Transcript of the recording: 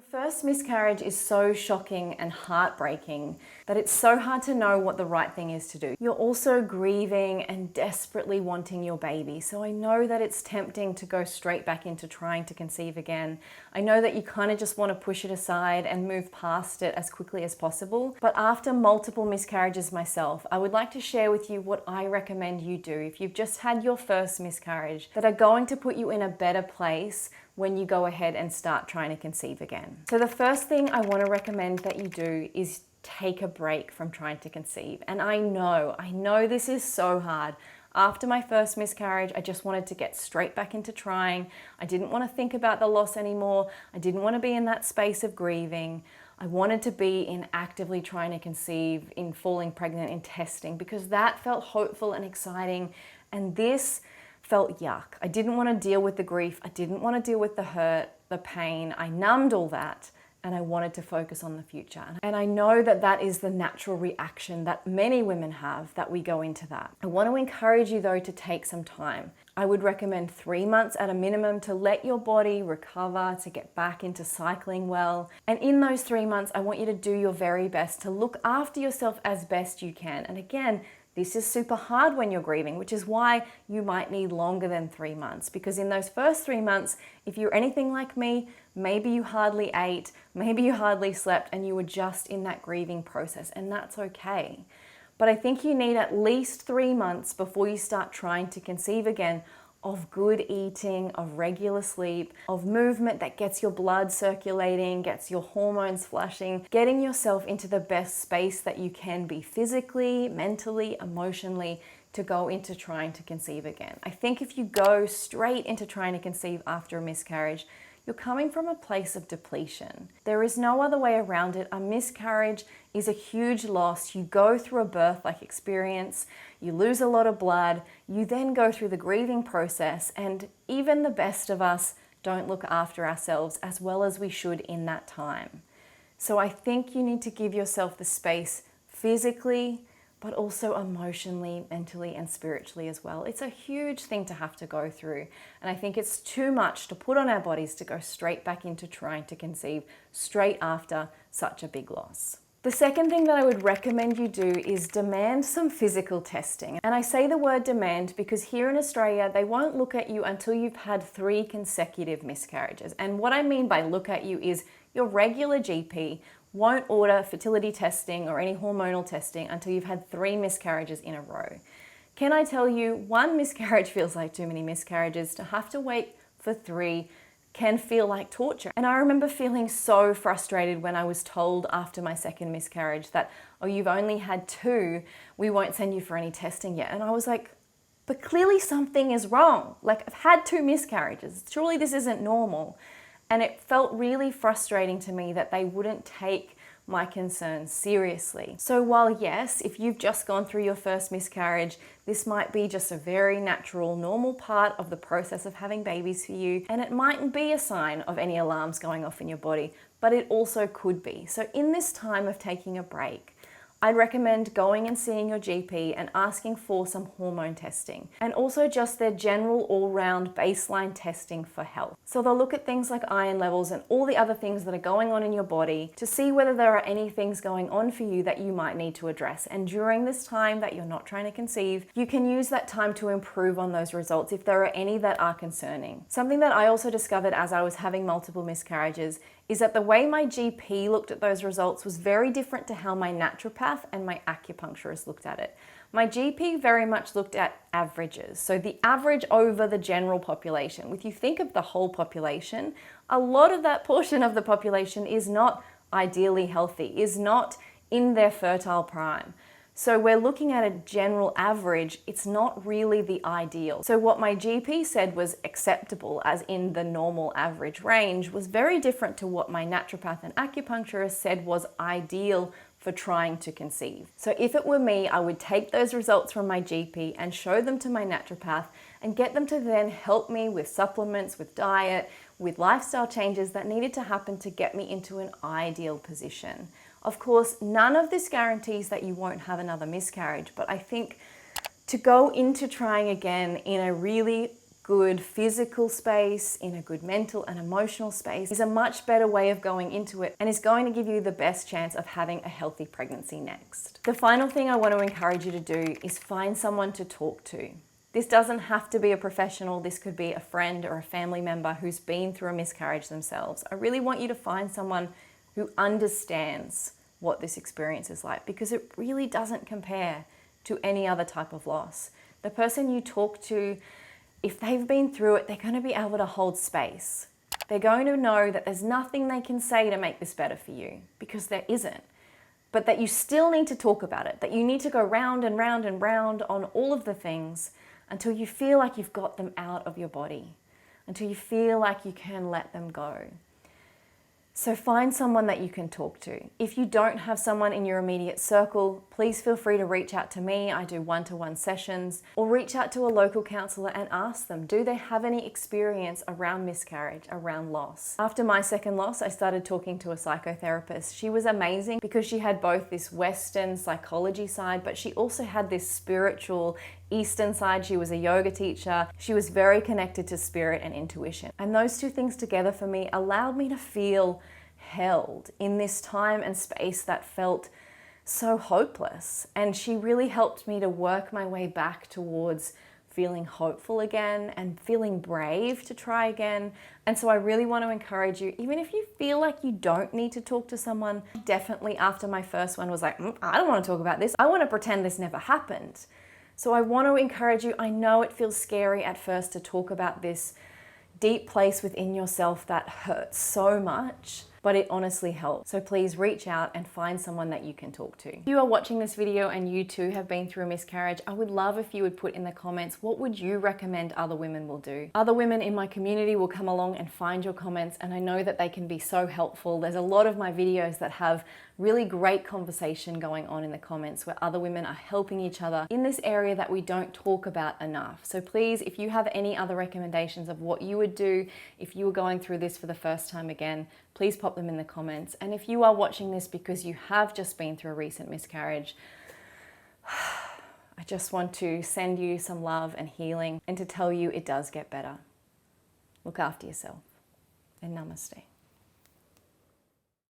Your first miscarriage is so shocking and heartbreaking that it's so hard to know what the right thing is to do. You're also grieving and desperately wanting your baby. So I know that it's tempting to go straight back into trying to conceive again. I know that you kind of just want to push it aside and move past it as quickly as possible. But after multiple miscarriages myself, I would like to share with you what I recommend you do if you've just had your first miscarriage that are going to put you in a better place when you go ahead and start trying to conceive again. So the first thing I want to recommend that you do is take a break from trying to conceive. And I know this is so hard. After my first miscarriage, I just wanted to get straight back into trying. I didn't want to think about the loss anymore. I didn't want to be in that space of grieving. I wanted to be in actively trying to conceive, in falling pregnant, in testing, because that felt hopeful and exciting. And this felt yuck. I didn't want to deal with the grief. I didn't want to deal with the hurt, the pain. I numbed all that and I wanted to focus on the future. And I know that that is the natural reaction that many women have, that we go into that. I want to encourage you though to take some time. I would recommend 3 months at a minimum to let your body recover, to get back into cycling well. And in those 3 months, I want you to do your very best to look after yourself as best you can. And again, this is super hard when you're grieving, which is why you might need longer than 3 months. Because in those first 3 months, if you're anything like me, maybe you hardly ate, maybe you hardly slept, and you were just in that grieving process, and that's okay. But I think you need at least 3 months before you start trying to conceive again of good eating, of regular sleep, of movement that gets your blood circulating, gets your hormones flushing, getting yourself into the best space that you can be physically, mentally, emotionally, to go into trying to conceive again. I think if you go straight into trying to conceive after a miscarriage, you're coming from a place of depletion. There is no other way around it. A miscarriage is a huge loss. You go through a birth-like experience, you lose a lot of blood, you then go through the grieving process, and even the best of us don't look after ourselves as well as we should in that time. So I think you need to give yourself the space physically, but also emotionally, mentally, and spiritually as well. It's a huge thing to have to go through. And I think it's too much to put on our bodies to go straight back into trying to conceive straight after such a big loss. The second thing that I would recommend you do is demand some physical testing. And I say the word demand because here in Australia, they won't look at you until you've had 3 consecutive miscarriages. And what I mean by look at you is your regular GP won't order fertility testing or any hormonal testing until you've had 3 miscarriages in a row. Can I tell you, 1 miscarriage feels like too many miscarriages. To have to wait for 3 can feel like torture. And I remember feeling so frustrated when I was told after my second miscarriage that, oh, you've only had 2, we won't send you for any testing yet. And I was like, but clearly something is wrong. Like, I've had 2 miscarriages. Surely this isn't normal. And it felt really frustrating to me that they wouldn't take my concerns seriously. So while yes, if you've just gone through your first miscarriage, this might be just a very natural, normal part of the process of having babies for you, and it mightn't be a sign of any alarms going off in your body, but it also could be. So in this time of taking a break, I'd recommend going and seeing your GP and asking for some hormone testing, and also just their general all-round baseline testing for health. So they'll look at things like iron levels and all the other things that are going on in your body to see whether there are any things going on for you that you might need to address. And during this time that you're not trying to conceive, you can use that time to improve on those results if there are any that are concerning. Something that I also discovered as I was having multiple miscarriages is that the way my GP looked at those results was very different to how my naturopath and my acupuncturist looked at it. My GP very much looked at averages, so the average over the general population. If you think of the whole population, a lot of that portion of the population is not ideally healthy, is not in their fertile prime. So we're looking at a general average, it's not really the ideal. So what my GP said was acceptable, as in the normal average range, was very different to what my naturopath and acupuncturist said was ideal for trying to conceive. So if it were me, I would take those results from my GP and show them to my naturopath and get them to then help me with supplements, with diet, with lifestyle changes that needed to happen to get me into an ideal position. Of course, none of this guarantees that you won't have another miscarriage, but I think to go into trying again in a really good physical space, in a good mental and emotional space, is a much better way of going into it and is going to give you the best chance of having a healthy pregnancy next. The final thing I want to encourage you to do is find someone to talk to. This doesn't have to be a professional. This could be a friend or a family member who's been through a miscarriage themselves. I really want you to find someone who understands what this experience is like, because it really doesn't compare to any other type of loss. The person you talk to, if they've been through it, they're going to be able to hold space. They're going to know that there's nothing they can say to make this better for you, because there isn't. But that you still need to talk about it, that you need to go round and round and round on all of the things until you feel like you've got them out of your body, until you feel like you can let them go. So find someone that you can talk to. If you don't have someone in your immediate circle, please feel free to reach out to me. I do one-to-one sessions, or reach out to a local counsellor and ask them, do they have any experience around miscarriage, around loss? After my second loss, I started talking to a psychotherapist. She was amazing because she had both this Western psychology side, but she also had this spiritual Eastern side. She was a yoga teacher. She was very connected to spirit and intuition. And those two things together for me allowed me to feel held in this time and space that felt so hopeless. And she really helped me to work my way back towards feeling hopeful again and feeling brave to try again. And so I really want to encourage you, even if you feel like you don't need to talk to someone, definitely after my first one was like, I don't want to talk about this. I want to pretend this never happened. So I want to encourage you. I know it feels scary at first to talk about this deep place within yourself that hurts so much, but it honestly helps. So please reach out and find someone that you can talk to. If you are watching this video and you too have been through a miscarriage, I would love if you would put in the comments, what would you recommend other women will do? Other women in my community will come along and find your comments, and I know that they can be so helpful. There's a lot of my videos that have really great conversation going on in the comments where other women are helping each other in this area that we don't talk about enough. So please, if you have any other recommendations of what you would do if you were going through this for the first time again, please pop them in the comments. And if you are watching this because you have just been through a recent miscarriage, I just want to send you some love and healing and to tell you it does get better. Look after yourself, and namaste.